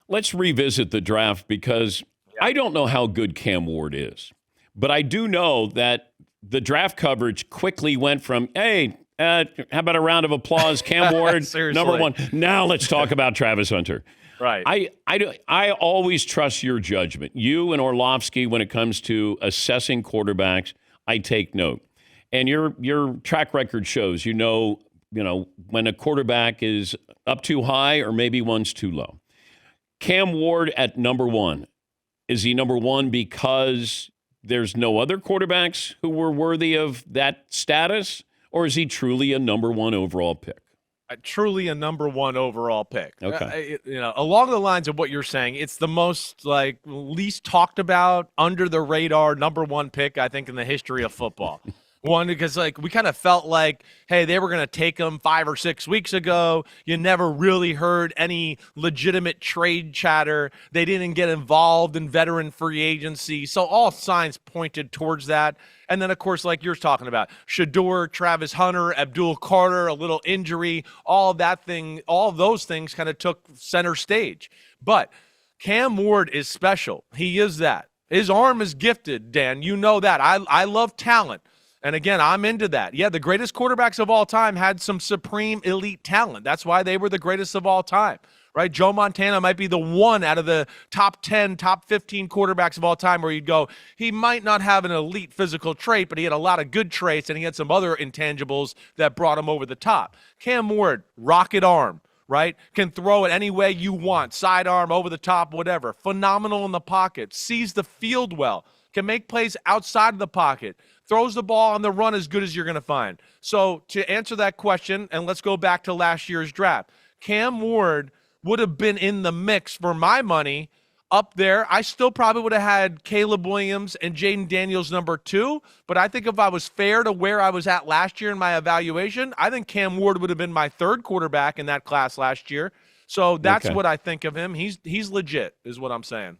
let's revisit the draft because I don't know how good Cam Ward is, but I do know that the draft coverage quickly went from, hey, how about a round of applause, Cam Ward, number one. Now let's talk about Travis Hunter. Right. I always trust your judgment. You and Orlovsky, when it comes to assessing quarterbacks, I take note. And your track record shows, you know when a quarterback is up too high or maybe one's too low. Cam Ward at number one. Is he number one because there's no other quarterbacks who were worthy of that status? Or is he truly a number one overall pick? Truly a number one overall pick. Okay. Along the lines of what you're saying, it's the most least talked about, under the radar number one pick, I think, in the history of football. One, because we kind of felt like, hey, they were going to take him 5 or 6 weeks ago. You never really heard any legitimate trade chatter. They didn't get involved in veteran free agency. So all signs pointed towards that. And then, of course, like you're talking about, Shador, Travis Hunter, Abdul Carter, a little injury, all of those things kind of took center stage. But Cam Ward is special. He is that. His arm is gifted, Dan. You know that. I love talent. And again, I'm into that. Yeah, the greatest quarterbacks of all time had some supreme elite talent. That's why they were the greatest of all time, right? Joe Montana might be the one out of the top 10, top 15 quarterbacks of all time where you'd go, he might not have an elite physical trait, but he had a lot of good traits and he had some other intangibles that brought him over the top. Cam Ward, rocket arm, right? Can throw it any way you want, sidearm, over the top, whatever. Phenomenal in the pocket, sees the field well, can make plays outside of the pocket, throws the ball on the run as good as you're going to find. So to answer that question, and let's go back to last year's draft, Cam Ward would have been in the mix for my money up there. I still probably would have had Caleb Williams and Jaden Daniels number 2, but I think if I was fair to where I was at last year in my evaluation, I think Cam Ward would have been my 3rd quarterback in that class last year. So that's what I think of him. He's legit, is what I'm saying.